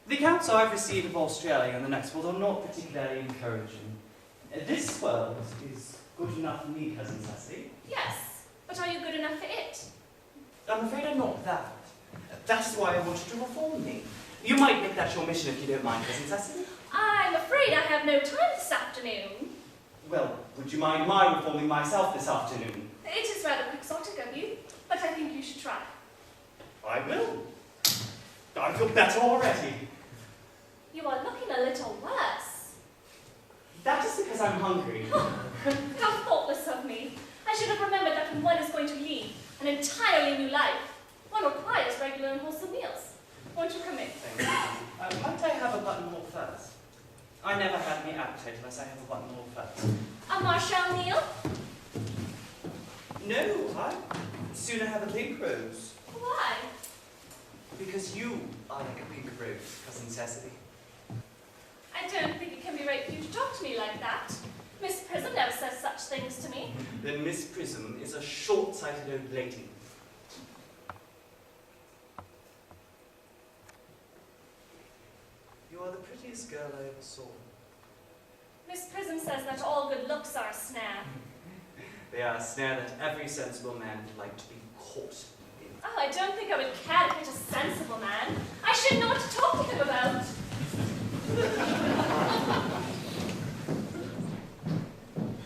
The accounts I've received of Australia and the next world are not particularly encouraging. This world is good enough for me, Cousin Cecily. Yes, but are you good enough for it? I'm afraid I'm not that. That's why I want you to reform me. You might make that your mission if you don't mind, Cousin Cecily. I'm afraid I have no time this afternoon. Well, would you mind my reforming myself this afternoon? It is rather quixotic of you, but I think you should try. I will. I feel better already. You are looking a little worse. That is because I'm hungry. How thoughtless of me. I should have remembered that when one is going to lead an entirely new life, one requires regular and wholesome meals. Won't you come in? Thank you. Might I have a buttonhole first? I never have any appetite unless I have a buttonhole first. A Marshall meal? No, I'd sooner have a pink rose. Why? Because you are like a pink rose, Cousin Cecily. I don't think it can be right for you to talk to me like that. Miss Prism never says such things to me. Then Miss Prism is a short-sighted old lady. You are the prettiest girl I ever saw. Miss Prism says that all good looks are a snare. They are a snare that every sensible man would like to be caught in. Oh, I don't think I would care to hit a sensible man. I should know what to talk to him about.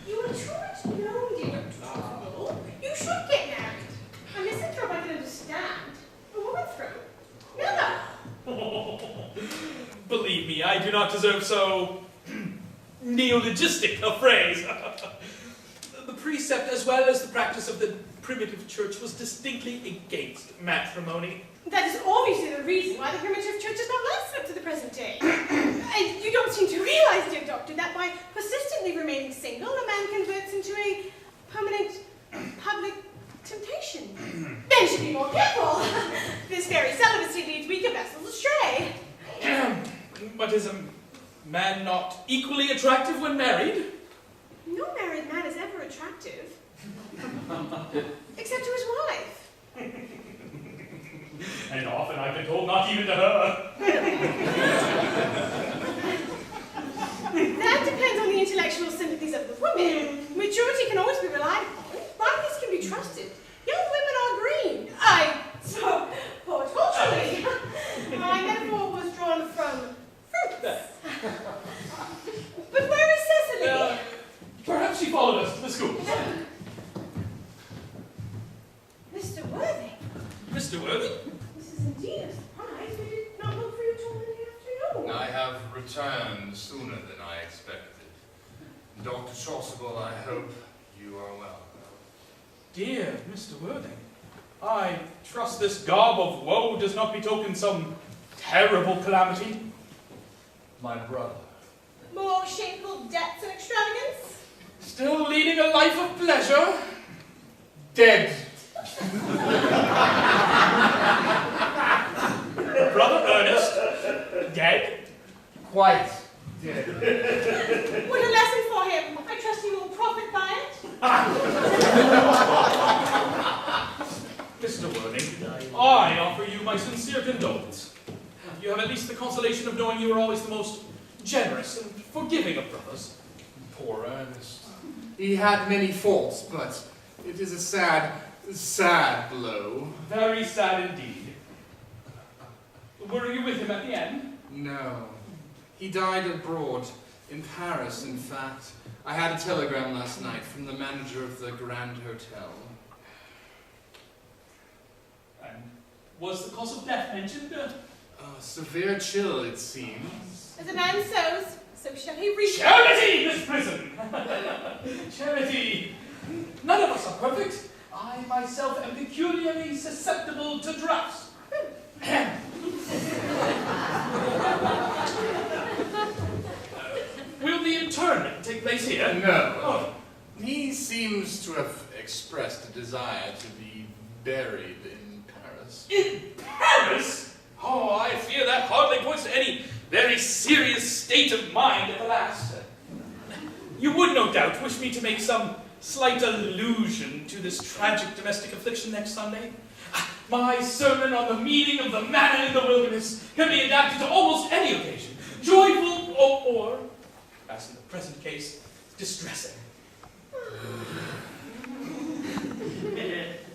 You are too much known, dear Dr. You should get married. A misanthrope I can understand. A woman through. Never. Believe me, I do not deserve so neologistic a phrase. The precept, as well as the practice of the primitive church, was distinctly against matrimony. That is obviously the reason why the primitive church has not lasted up to the present day. And you don't seem to realize, dear doctor, that by persistently remaining single, a man converts into a permanent public temptation. Men should be more careful. This very celibacy leads weaker vessels astray. But is a man not equally attractive when married? No married man is ever attractive. Except to his wife. And often I've been told not even to her. That depends on the intellectual sympathies of the woman. Maturity can always be relied upon. Bodies can be trusted. Young women are green. So horticulturally. My metaphor was drawn from fruits. But where is Cecily? Perhaps she followed us to the school. Mr. Worthing. Mr. Worthing? This is indeed a surprise. We did not look for you till in the afternoon. I have returned sooner than I expected. Dr. Chasuble, I hope you are well. Dear Mr. Worthing, I trust this garb of woe does not betoken some terrible calamity. My brother. More shameful debts and extravagance? Still leading a life of pleasure? Dead. Brother Ernest? Dead? Quite dead. What a lesson for him. I trust he will profit by it. Mr. Worthing, I offer you my sincere condolence. You have at least the consolation of knowing you are always the most generous and forgiving of brothers. Poor Ernest. He had many faults, but it is a sad, sad blow. Very sad indeed. Were you with him at the end? No. He died abroad, in Paris, in fact. I had a telegram last night from the manager of the Grand Hotel. And was the cause of death mentioned? Severe chill, it seems. As a man sows, so shall he reap. Charity, Miss Prism! Charity! None of us are perfect. I myself am peculiarly susceptible to drafts. Will the internment take place here? No. Oh. He seems to have expressed a desire to be buried in Paris. In Paris? Oh, I fear that hardly points to any very serious state of mind at the last. You would no doubt wish me to make some slight allusion to this tragic domestic affliction next Sunday? My sermon on the meaning of the manna in the wilderness can be adapted to almost any occasion, joyful or, as in the present case, distressing.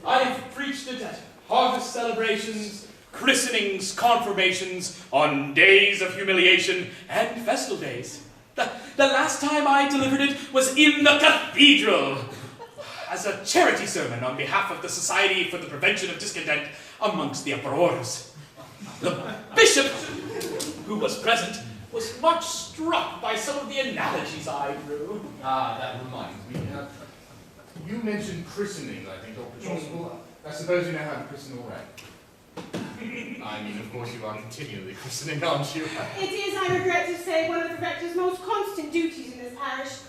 I've preached it at harvest celebrations, christenings, confirmations, on days of humiliation, and festal days. The last time I delivered it was in the cathedral, as a charity sermon on behalf of the Society for the Prevention of Discontent amongst the uproars. The bishop, who was present, was much struck by some of the analogies I drew. Ah, that reminds me. You mentioned christening, I think, Dr. Choswell. I suppose you know how to christen all right. I mean, of course, you are continually christening, aren't you? It is, I regret to say, one of the rector's most constant duties in this parish.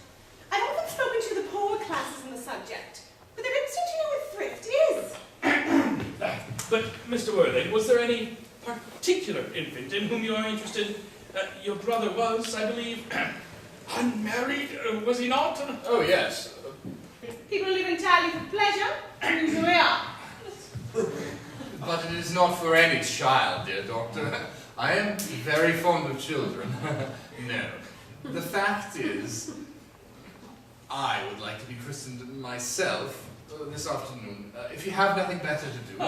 I've often spoken to the poor classes on the subject, but they don't seem to know what thrift is. But, Mr. Worthing, was there any particular infant in whom you are interested? Your brother was, I believe, unmarried, was he not? Oh, yes. People live entirely for pleasure, and usually are. But it is not for any child, dear doctor. I am very fond of children. No. The fact is, I would like to be christened myself this afternoon, if you have nothing better to do.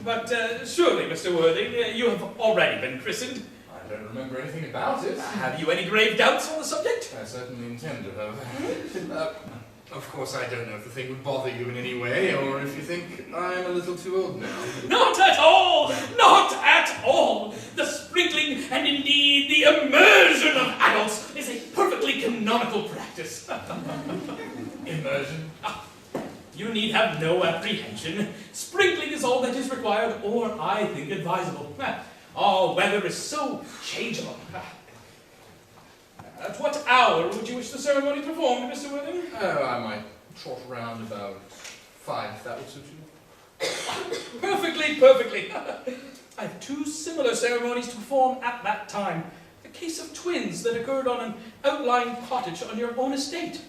But surely, Mr. Worthing, you have already been christened. I don't remember anything about it. Have you any grave doubts on the subject? I certainly intend to have. Of course, I don't know if the thing would bother you in any way, or if you think I'm a little too old now. Not at all! Not at all! The sprinkling, and indeed the immersion of adults, is a perfectly canonical practice. Immersion? You need have no apprehension. Sprinkling is all that is required, or I think advisable. Our weather is so changeable. At what hour would you wish the ceremony performed, Mr. Worthing? Oh, I might trot around about 5, if that would suit you. Perfectly. I have 2 similar ceremonies to perform at that time. A case of twins that occurred on an outlying cottage on your own estate.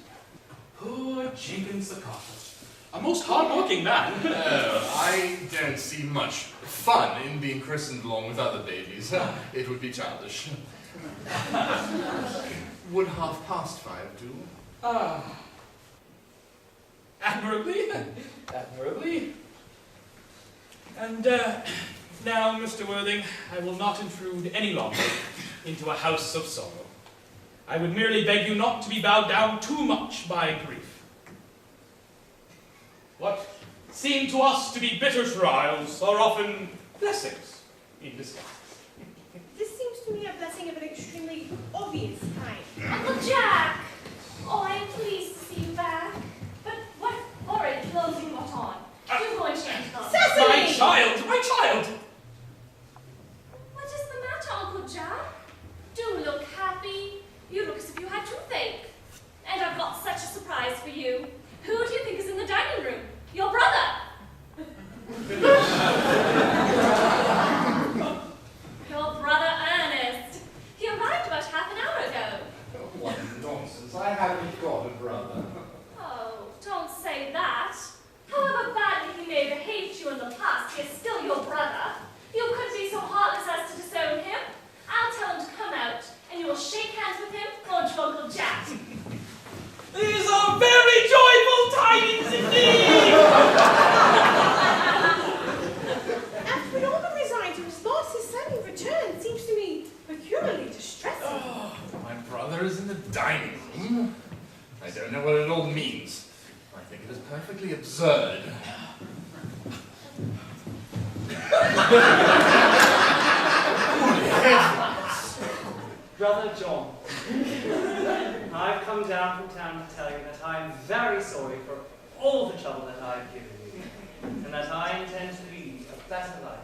Poor Jenkins the carpenter. A most hard-working man. I don't see much fun in being christened along with other babies. It would be childish. Would 5:30 do? Admirably. And now, Mr. Worthing, I will not intrude any longer into a house of sorrow. I would merely beg you not to be bowed down too much by grief. What seem to us to be bitter trials are often blessings in disguise. This seems to me a blessing of an extremely obvious kind. Uncle Jack! Oh, I am pleased to see you back. But what horrid clothes you got on. Do go and change them. Cecily! My child! What is the matter, Uncle Jack? Do look happy. You look as if you had toothache. And I've got such a surprise for you. Who do you think is in the dining room? Your brother! Your brother Ernest. He arrived about half an hour ago. What nonsense. I haven't got a brother. Oh, don't say that. However badly he may have behaved to you in the past, he is still your brother. You couldn't be so heartless as to disown him. I'll tell him to come out, and you will shake hands with him, won't you, Uncle Jack? These are very joyful tidings indeed! After it all but resigned to his loss, his sudden return seems to me peculiarly distressing. Oh, my brother is in the dining room. I don't know what it all means. I think it is perfectly absurd. Brother John, I've come down from town to tell you that I'm very sorry for all the trouble that I've given you, and that I intend to lead a better life